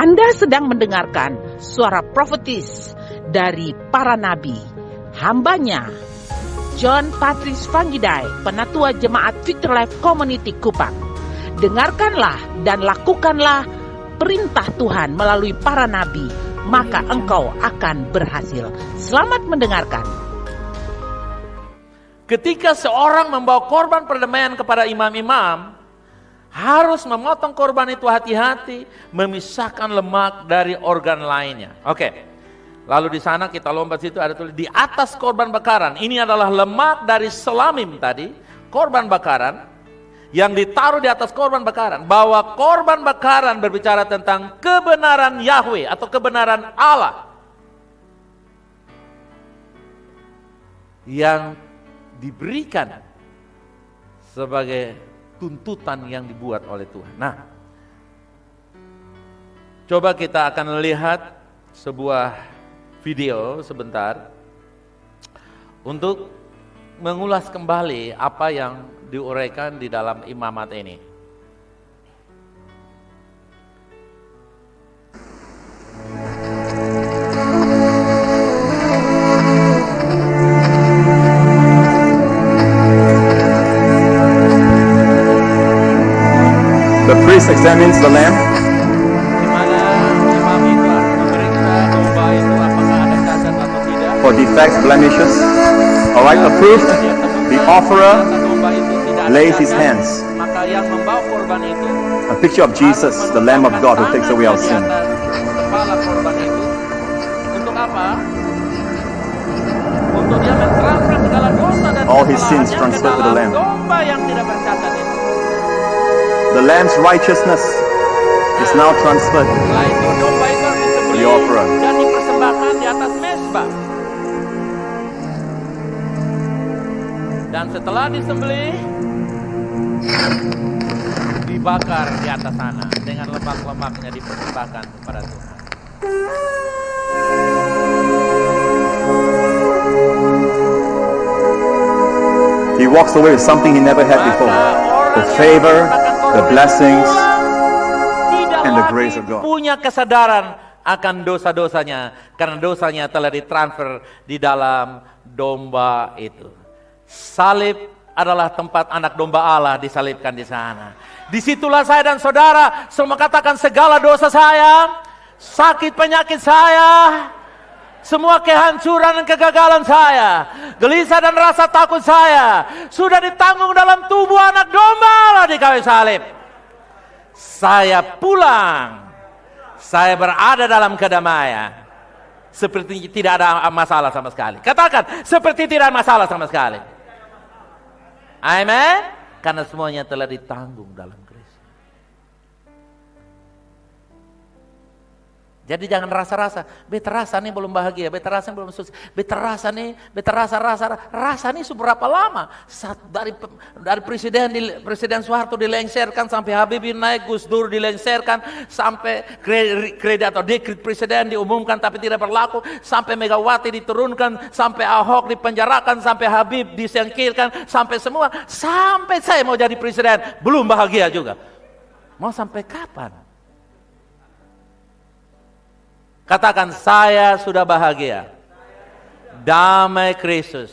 Anda sedang mendengarkan suara profetis dari para nabi, hambanya John Patrice Vanggidai, Penatua Jemaat Victory Life Community Kupang. Dengarkanlah dan lakukanlah perintah Tuhan melalui para nabi, maka engkau akan berhasil. Selamat mendengarkan. Ketika seorang membawa korban perdamaian kepada imam-imam, harus memotong korban itu hati-hati, memisahkan lemak dari organ lainnya. Oke, lalu di sana kita lompat situ ada tulis di atas korban bakaran. Ini adalah lemak dari selamim tadi, korban bakaran yang ditaruh di atas korban bakaran. Bahwa korban bakaran berbicara tentang kebenaran Yahweh atau kebenaran Allah yang diberikan sebagai tuntutan yang dibuat oleh Tuhan. Nah, coba kita akan lihat sebuah video sebentar untuk mengulas kembali apa yang diuraikan di dalam imamat ini. The priest examines the lamb Di mana imam itu harus memeriksa domba itu apakah ada cacat atau tidak. for defects, blemishes. All right, approved. The offerer Domba itu tidak ada lays his cacat, hands. maka yang membawa korban itu A picture of Jesus, the Lamb of God who takes away our sin. kepala korban itu untuk apa? Untuk dia mentransfer segala dosa dan All his sins kesalahannya ke transferred to the dalam Lamb. domba yang tidak bercacat itu. The lamb's righteousness is now transferred. Setelah itu domba itu harus The disembelih offerer. dan dipersembahkan di atas mezbah. Dan setelah disembelih, dibakar di atas sana dengan lemak-lemaknya dipersembahkan kepada Tuhan. He walks away with something he never had before. The favor, the blessings, and the grace of God. Punya kesadaran akan dosa-dosanya karena dosanya telah ditransfer di dalam domba itu. Salib adalah tempat anak domba Allah disalibkan di sana. Disitulah saya dan saudara semua katakan segala dosa saya, sakit penyakit saya, semua kehancuran dan kegagalan saya, gelisah dan rasa takut saya sudah ditanggung dalam tubuh anak domba Allah di kayu salib. Saya pulang, saya berada dalam kedamaian, seperti tidak ada masalah sama sekali. Katakan, seperti tidak ada masalah sama sekali. Amin. Karena semuanya telah ditanggung dalam Kristus. Jadi jangan rasa-rasa, beta rasa nih belum bahagia, beta rasa nih belum sukses, beta rasa nih seberapa lama? Dari Presiden Soeharto dilengserkan sampai Habibie naik, Gus Dur dilengserkan sampai kredit atau dekret presiden diumumkan tapi tidak berlaku, sampai Megawati diturunkan, sampai Ahok dipenjarakan, sampai Habib disingkirkan, sampai semua, sampai saya mau jadi presiden belum bahagia juga. Mau sampai kapan? Katakan, saya sudah bahagia. Damai Kristus.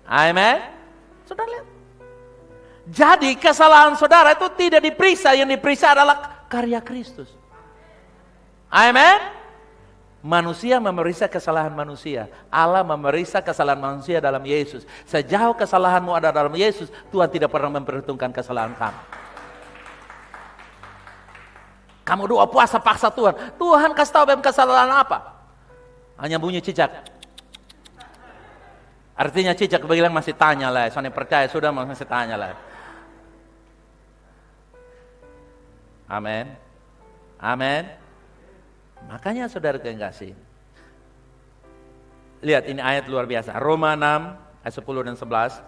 Amin. Saudara lihat. Jadi kesalahan saudara itu tidak diperiksa, yang diperiksa adalah karya Kristus. Amin. Manusia memeriksa kesalahan manusia. Allah memeriksa kesalahan manusia dalam Yesus. Sejauh kesalahanmu ada dalam Yesus, Tuhan tidak pernah memperhitungkan kesalahan kamu. Kamu doa puasa paksa Tuhan. Tuhan kasih tahu kesalahan apa? Hanya bunyi cicak. Artinya cicak bilang masih tanya lah. Soalnya percaya sudah masih tanya lah. Amin. Amin. Makanya saudara yang kasih. Lihat ini ayat luar biasa. Roma 6 ayat 10 dan 11.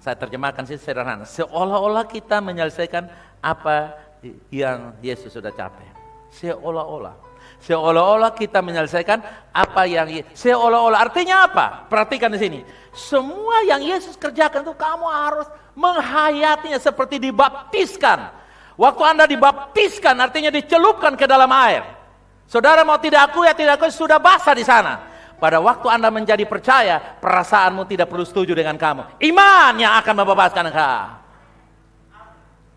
Saya terjemahkan sih sederhana. Seolah-olah kita menyelesaikan apa yang Yesus sudah capai. Seolah-olah kita menyelesaikan apa yang seolah-olah artinya apa? Perhatikan di sini. Semua yang Yesus kerjakan itu kamu harus menghayatinya seperti dibaptiskan. Waktu Anda dibaptiskan artinya dicelupkan ke dalam air. Saudara mau tidak akui ya tidak akui, sudah basah di sana. Pada waktu Anda menjadi percaya, perasaanmu tidak perlu setuju dengan kamu. Iman yang akan membebaskan engkau.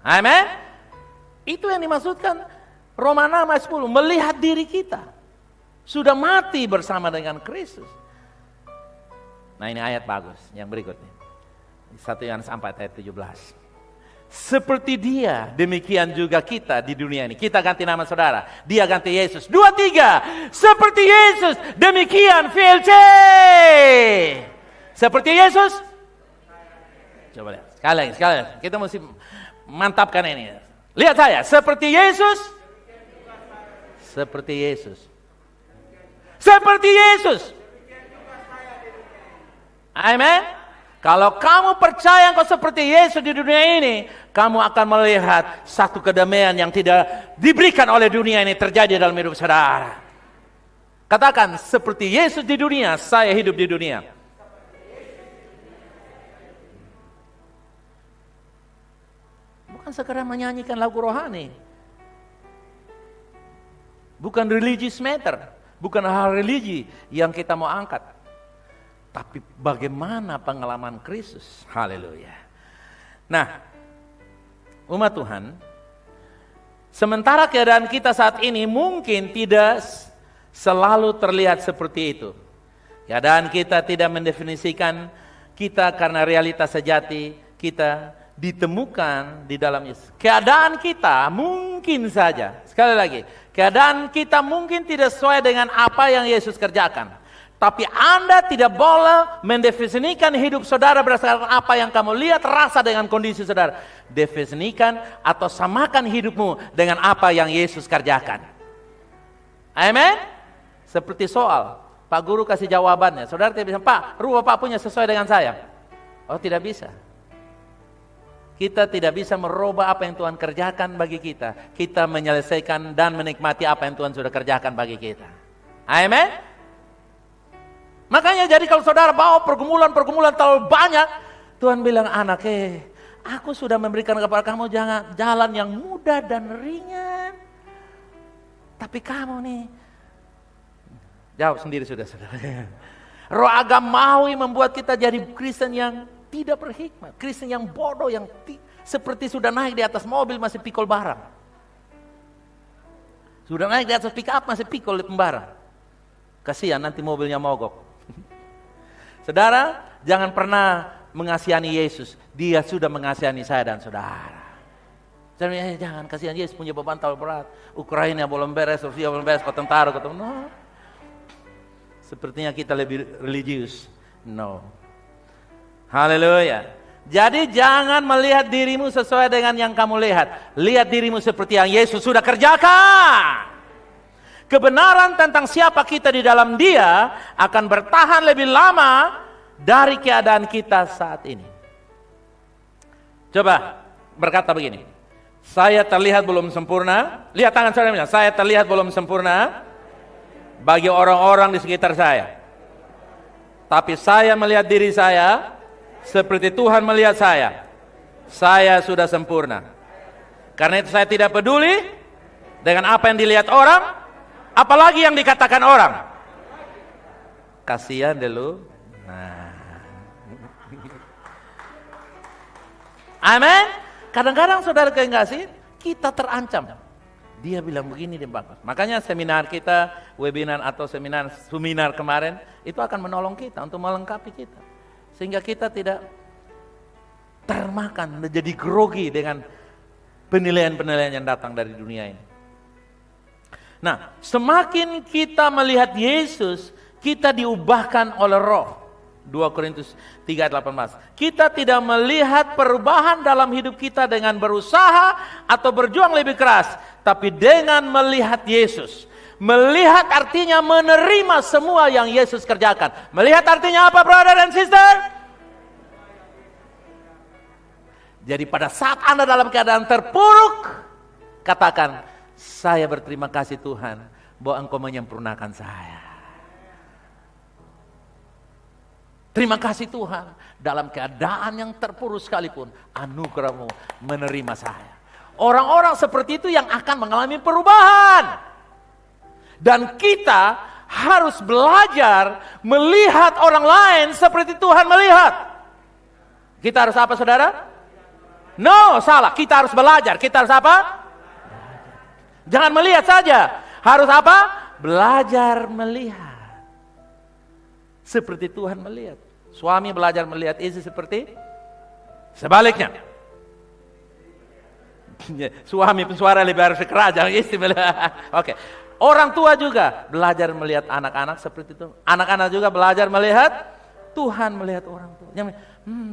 Amin. Itu yang dimaksudkan Roma 6 ayat 10. Melihat diri kita sudah mati bersama dengan Kristus. Nah ini ayat bagus yang berikutnya. 1 Yohanes 4 ayat 17. Seperti dia, demikian juga kita di dunia ini. Kita ganti nama saudara, dia ganti Yesus. 2, 3. Seperti Yesus, demikian VLC. Seperti Yesus. Coba lihat, sekali lagi. Kita mesti mantapkan ini. Lihat saya, seperti Yesus. Seperti Yesus. Seperti Yesus. Amin. Kalau kamu percaya engkau seperti Yesus di dunia ini, kamu akan melihat satu kedamaian yang tidak diberikan oleh dunia ini terjadi dalam hidup saudara. Katakan, seperti Yesus di dunia, saya hidup di dunia. Bukan sekedar menyanyikan lagu rohani. Bukan religious matter. Bukan hal religi yang kita mau angkat. Tapi bagaimana pengalaman Kristus? Haleluya. Nah, umat Tuhan, sementara keadaan kita saat ini mungkin tidak selalu terlihat seperti itu. Keadaan kita tidak mendefinisikan kita karena realitas sejati kita ditemukan di dalam Yesus. Keadaan kita mungkin saja, sekali lagi, keadaan kita mungkin tidak sesuai dengan apa yang Yesus kerjakan. Tapi Anda tidak boleh mendefinisikan hidup saudara berdasarkan apa yang kamu lihat, rasa dengan kondisi saudara. Definisikan atau samakan hidupmu dengan apa yang Yesus kerjakan. Amin? Seperti soal, Pak Guru kasih jawabannya. Saudara tidak bisa, Pak, rumah Pak punya sesuai dengan saya. Oh tidak bisa. Kita tidak bisa merubah apa yang Tuhan kerjakan bagi kita. Kita menyelesaikan dan menikmati apa yang Tuhan sudah kerjakan bagi kita. Amin? Makanya jadi kalau saudara bawa pergumulan terlalu banyak, Tuhan bilang, anak aku sudah memberikan kepada kamu jalan yang mudah dan ringan. Tapi kamu nih, jawab sendiri sudah saudara. Roh agamawi membuat kita jadi Kristen yang tidak berhikmat, Kristen yang bodoh, yang seperti sudah naik di atas mobil masih pikul barang. Sudah naik di atas pick up masih pikul barang. Kasihan nanti mobilnya mogok. Saudara, jangan pernah mengasihani Yesus. Dia sudah mengasihani saya dan saudara. Jangan kasihan Yesus punya beban terlalu berat. Ukraina belum beres, Rusia belum beres, tentara ketemu. No. Sepertinya kita lebih religius. No. Haleluya. Jadi jangan melihat dirimu sesuai dengan yang kamu lihat. Lihat dirimu seperti yang Yesus sudah kerjakan. Kebenaran tentang siapa kita di dalam Dia akan bertahan lebih lama dari keadaan kita saat ini. Coba berkata begini, saya terlihat belum sempurna. Lihat tangan saudara, saya terlihat belum sempurna bagi orang-orang di sekitar saya. Tapi saya melihat diri saya seperti Tuhan melihat saya. Saya sudah sempurna. Karena itu saya tidak peduli dengan apa yang dilihat orang. Apalagi yang dikatakan orang. Kasihan deh lu. Nah. Amin. Kadang-kadang saudara kekasih, kita terancam. Dia bilang begini, dia bagus. Makanya seminar kita, webinar atau seminar kemarin, itu akan menolong kita untuk melengkapi kita. Sehingga kita tidak termakan, menjadi grogi dengan penilaian-penilaian yang datang dari dunia ini. Nah, semakin kita melihat Yesus, kita diubahkan oleh Roh. 2 Korintus 3 ayat 18. Kita tidak melihat perubahan dalam hidup kita dengan berusaha atau berjuang lebih keras, tapi dengan melihat Yesus. Melihat artinya menerima semua yang Yesus kerjakan. Melihat artinya apa, brother and sister? Jadi pada saat Anda dalam keadaan terpuruk, katakan, saya berterima kasih Tuhan bahwa Engkau menyempurnakan saya. Terima kasih Tuhan, dalam keadaan yang terpuruk sekalipun, anugerah-Mu menerima saya. Orang-orang seperti itu yang akan mengalami perubahan. Dan kita harus belajar melihat orang lain seperti Tuhan melihat. Kita harus apa, saudara? No, salah. Kita harus belajar. Kita harus apa? Jangan melihat saja. Harus apa? Belajar melihat. Seperti Tuhan melihat. Suami belajar melihat istri seperti sebaliknya. Suami pensuara lebih harus keras, jangan istri melihat. Oke. Orang tua juga belajar melihat anak-anak seperti itu. Anak-anak juga belajar melihat Tuhan melihat orang tua. Jangan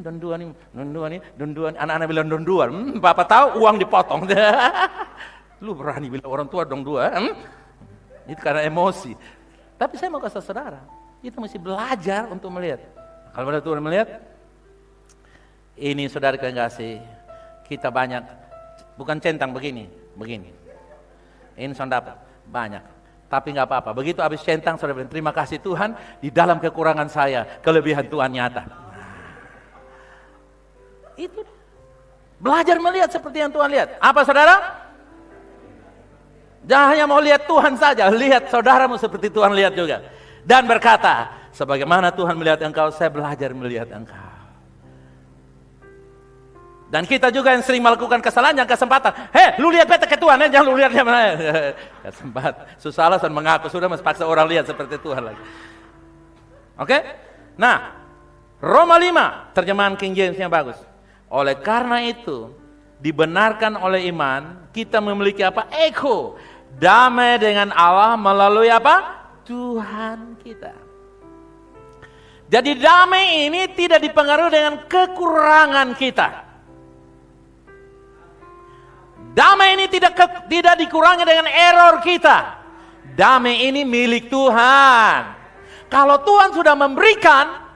donduan. Anak-anak bilang donduan. Bapak tahu uang dipotong. Lu berani bilang orang tua donduan? Itu karena emosi. Tapi saya mau kasih saudara, kita mesti belajar untuk melihat. Kalau benar Tuhan melihat, ini saudara yang kasih, kita banyak, bukan centang begini. Ini saudara dapat banyak, tapi nggak apa-apa. Begitu habis centang, saudara bilang terima kasih Tuhan, di dalam kekurangan saya kelebihan Tuhan nyata. Itu belajar melihat seperti yang Tuhan lihat. Apa saudara? Jangan hanya mau lihat Tuhan saja, lihat saudaramu seperti Tuhan lihat juga. Dan berkata, sebagaimana Tuhan melihat engkau, saya belajar melihat engkau. Dan kita juga yang sering melakukan kesalahan, yang kesempatan. Lu lihat beta ke Tuhan, jangan lu lihat dia mana. Kesempatan, susah alasan mengaku, sudah masih paksa orang lihat seperti Tuhan lagi. Oke? Nah, Roma 5, terjemahan King James yang bagus. Oleh karena itu, dibenarkan oleh iman, kita memiliki apa? Eko, damai dengan Allah melalui apa? Tuhan kita. Jadi damai ini tidak dipengaruhi dengan kekurangan kita. Damai ini tidak dikurangi dengan error kita. Damai ini milik Tuhan. Kalau Tuhan sudah memberikan,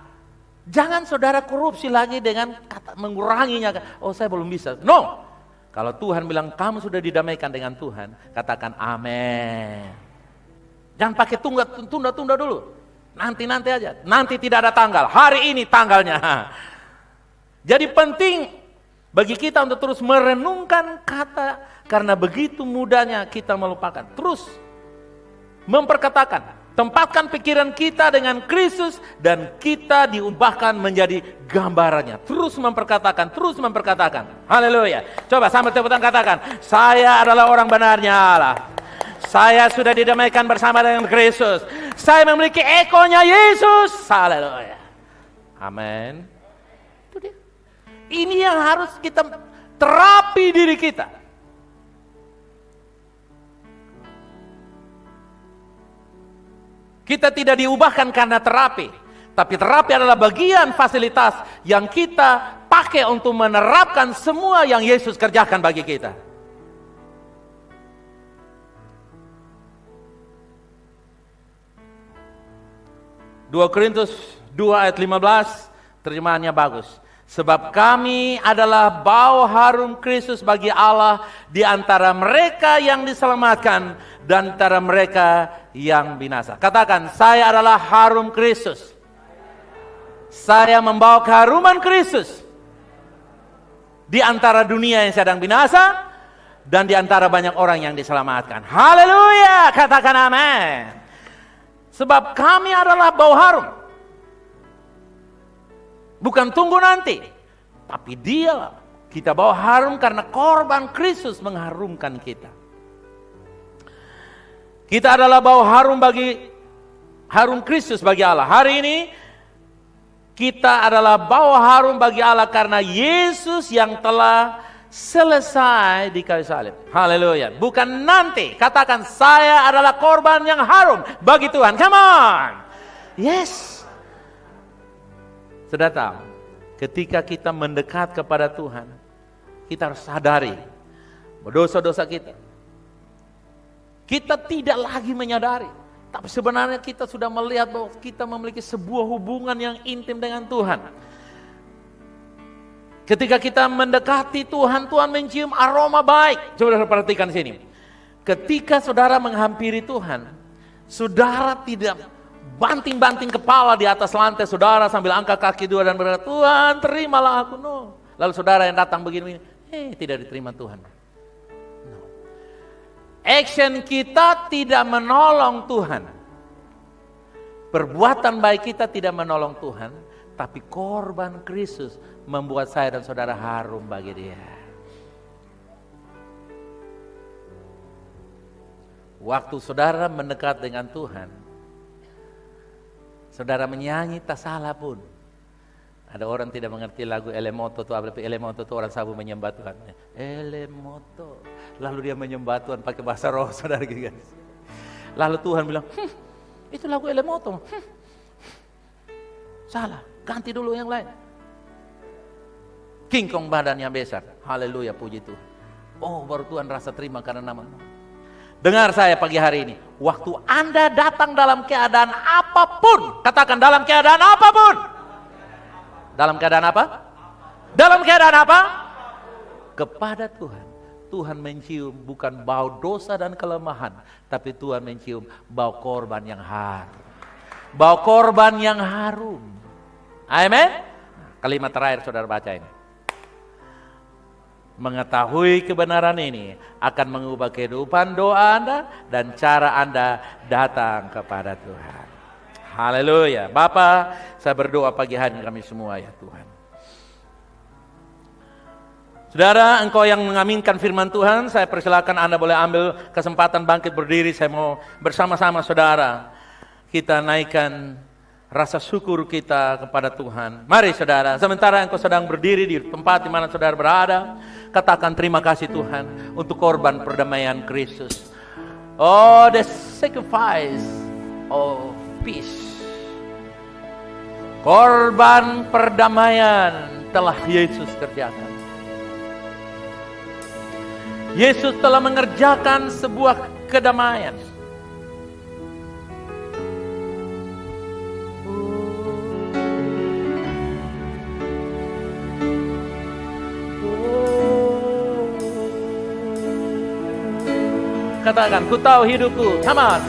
jangan saudara korupsi lagi dengan kata menguranginya. Oh, saya belum bisa. No. Kalau Tuhan bilang kamu sudah didamaikan dengan Tuhan, katakan amin. Jangan pakai tunda-tunda dulu. Nanti aja. Nanti tidak ada tanggal. Hari ini tanggalnya. Jadi penting bagi kita untuk terus merenungkan kata, karena begitu mudahnya kita melupakan. Terus memperkatakan. Tempatkan pikiran kita dengan Kristus dan kita diubahkan menjadi gambarannya. Terus memperkatakan. Haleluya. Coba sambil tepuk tangan katakan, saya adalah orang benarnya Allah. Saya sudah didamaikan bersama dengan Kristus. Saya memiliki ekonya Yesus. Haleluya. Amin. Itu dia. Ini yang harus kita terapi diri kita. Kita tidak diubahkan karena terapi, tapi terapi adalah bagian fasilitas yang kita pakai untuk menerapkan semua yang Yesus kerjakan bagi kita. Dua Korintus 2 ayat 15, terjemahannya bagus. Sebab kami adalah bau harum Kristus bagi Allah di antara mereka yang diselamatkan dan antara mereka yang binasa. Katakan, saya adalah harum Kristus. Saya membawa keharuman Kristus di antara dunia yang sedang binasa dan di antara banyak orang yang diselamatkan. Haleluya, katakan amin. Sebab kami adalah bau harum. Bukan tunggu nanti, tapi dia kita bawa harum karena korban Kristus mengharumkan kita. Kita adalah bau harum Kristus bagi Allah. Hari ini kita adalah bau harum bagi Allah karena Yesus yang telah selesai di kayu salib. Haleluya. Bukan nanti. Katakan, saya adalah korban yang harum bagi Tuhan. Come on. Yes. Sudah tahu, ketika kita mendekat kepada Tuhan, kita harus sadari dosa-dosa kita. Kita tidak lagi menyadari, tapi sebenarnya kita sudah melihat bahwa kita memiliki sebuah hubungan yang intim dengan Tuhan. Ketika kita mendekati Tuhan, Tuhan mencium aroma baik. Coba perhatikan sini. Ketika saudara menghampiri Tuhan, saudara tidak banting-banting kepala di atas lantai saudara sambil angkat kaki dua dan berkata, Tuhan terimalah aku. No. Lalu saudara yang datang begini, tidak diterima Tuhan. Action kita tidak menolong Tuhan. Perbuatan baik kita tidak menolong Tuhan, tapi korban Kristus membuat saya dan saudara harum bagi Dia. Waktu saudara mendekat dengan Tuhan, saudara menyanyi tak salah pun. Ada orang tidak mengerti lagu Elemoto itu apa? Elemoto itu orang sabu menyembah Tuhan. Elemoto. Lalu dia menyembah Tuhan pakai bahasa roh, saudara gitu. Lalu Tuhan bilang, itu lagu Elemoto. Salah, ganti dulu yang lain. Kingkong badannya besar. Haleluya, puji Tuhan. Oh, baru Tuhan rasa terima karena nama. Dengar saya pagi hari ini. Waktu Anda datang dalam keadaan apapun. Katakan dalam keadaan apapun. Dalam keadaan apa? Dalam keadaan apa? Kepada Tuhan. Tuhan mencium bukan bau dosa dan kelemahan, tapi Tuhan mencium bau korban yang harum. Bau korban yang harum. Amin. Kalimat terakhir saudara baca ini. Mengetahui kebenaran ini akan mengubah kehidupan doa Anda dan cara Anda datang kepada Tuhan. Haleluya. Bapa, saya berdoa pagi hari kami semua ya Tuhan. Saudara, engkau yang mengaminkan firman Tuhan, saya persilakan Anda boleh ambil kesempatan bangkit berdiri. Saya mau bersama-sama saudara, kita naikkan rasa syukur kita kepada Tuhan. Mari saudara, sementara engkau sedang berdiri di tempat di mana saudara berada, katakan terima kasih Tuhan untuk korban perdamaian Kristus. Oh, the sacrifice of peace. Korban perdamaian telah Yesus kerjakan. Yesus telah mengerjakan sebuah kedamaian. Katakan, ku tahu hidupku. Come on.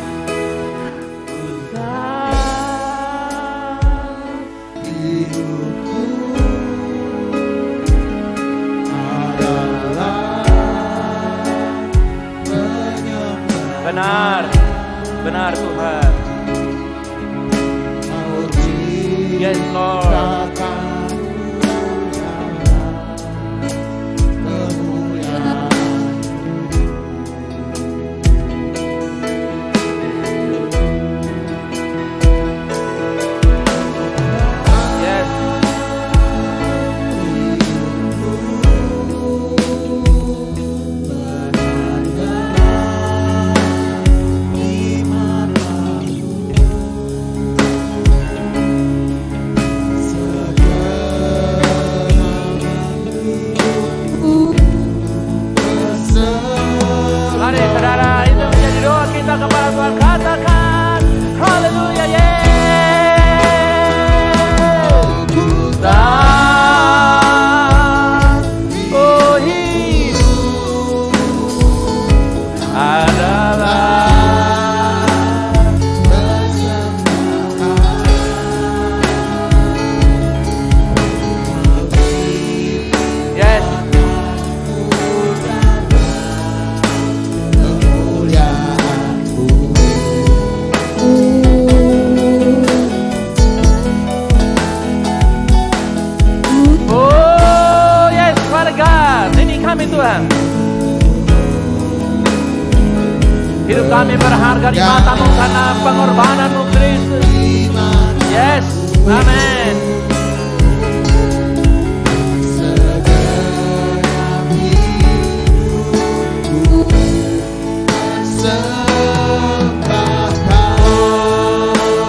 Benar, benar Tuhan. Yes Lord. Kepada Tuhan katakan haleluya, oh hidup adalah yes. Kami Tuhan, hidup kami berharga di mata-Mu karena pengorbanan-Mu Kristus. Yes, amin.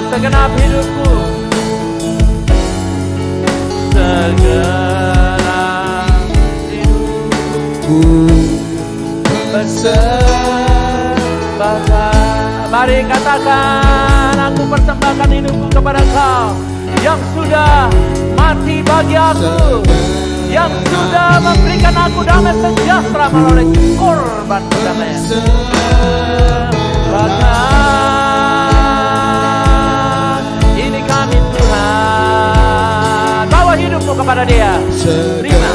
Segenap hidupku, persembahkan. Mari katakan, aku persembahkan hidupku kepada Kau yang sudah mati bagi aku, yang sudah memberikan aku damai sejahtera melalui korban perdamaian. Ini kami Tuhan, bawa hidupmu kepada Dia. Terima.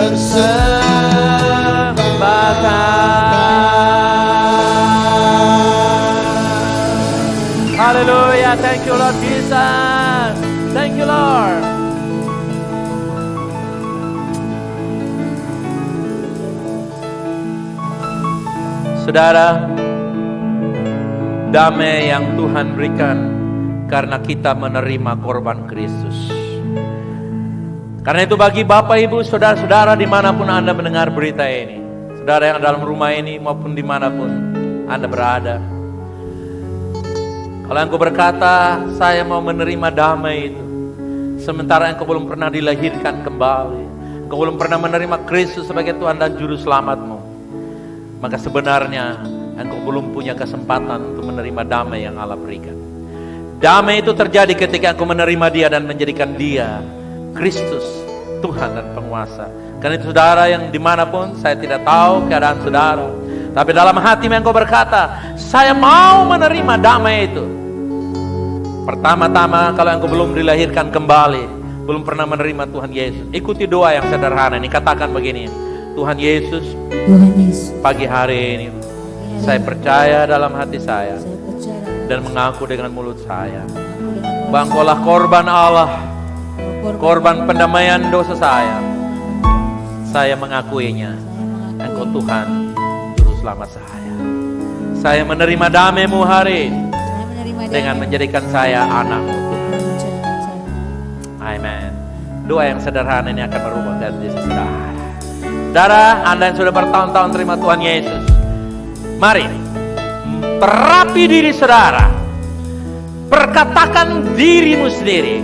persembahkan. Haleluya, thank you Lord Jesus. Thank you Lord. Saudara, damai yang Tuhan berikan karena kita menerima korban Kristus. Karena itu bagi Bapak Ibu, saudara-saudara dimanapun Anda mendengar berita ini, saudara yang dalam rumah ini maupun dimanapun Anda berada, kalau engkau berkata, saya mau menerima damai itu, sementara engkau belum pernah dilahirkan kembali, engkau belum pernah menerima Kristus sebagai Tuhan dan Juru Selamatmu, maka sebenarnya engkau belum punya kesempatan untuk menerima damai yang Allah berikan. Damai itu terjadi ketika engkau menerima Dia dan menjadikan Dia Kristus, Tuhan dan penguasa. Karena itu saudara yang dimanapun, saya tidak tahu keadaan saudara, tapi dalam hatimu engkau berkata, saya mau menerima damai itu. Pertama-tama kalau engkau belum dilahirkan kembali, belum pernah menerima Tuhan Yesus, ikuti doa yang sederhana ini. Katakan begini, Tuhan Yesus, pagi hari ini saya percaya dalam hati saya dan mengaku dengan mulut saya bahwa Engkaulah korban Allah, korban pendamaian dosa saya. Saya mengakuinya, Engkau Tuhan Juru Selamat saya. Saya menerima damai-Mu hari ini dengan menjadikan saya anak-Mu Tuhan. Amen. Doa yang sederhana ini akan merubah hati saudara. Saudara, Anda yang sudah bertahun-tahun terima Tuhan Yesus, mari terapi diri saudara. Perkatakan dirimu sendiri.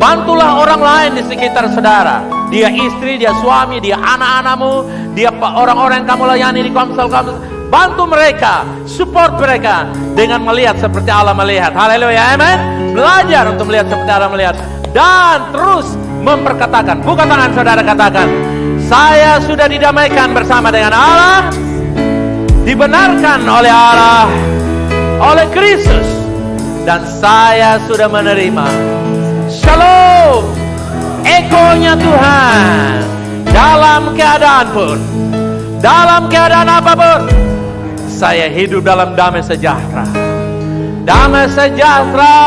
Bantulah orang lain di sekitar saudara. Dia istri, dia suami, dia anak-anakmu, dia orang-orang yang kamu layani di komsel-komsel. Bantu mereka, support mereka dengan melihat seperti Allah melihat. Haleluya, amen. Belajar untuk melihat seperti Allah melihat. Dan terus memperkatakan. Buka tangan saudara, katakan, saya sudah didamaikan bersama dengan Allah, dibenarkan oleh Allah, oleh Kristus, dan saya sudah menerima Shalom, ekonya Tuhan dalam keadaan pun, dalam keadaan apapun. Saya hidup dalam damai sejahtera. Damai sejahtera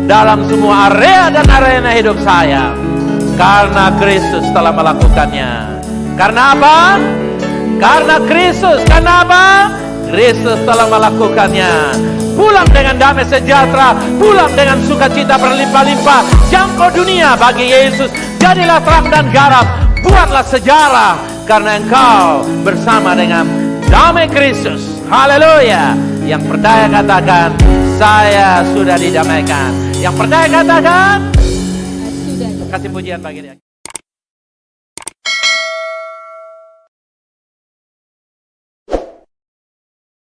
dalam semua area dan arena hidup saya. Karena Kristus telah melakukannya. Karena apa? Karena Kristus. Karena apa? Kristus telah melakukannya. Pulang dengan damai sejahtera, pulang dengan sukacita berlimpah-limpah. Jangkau dunia bagi Yesus. Jadilah terang dan garam. Buatlah sejarah karena engkau bersama dengan damai Kristus. Haleluya. Yang percaya katakan, saya sudah didamaikan. Yang percaya katakan, kasih pujian bagi Dia.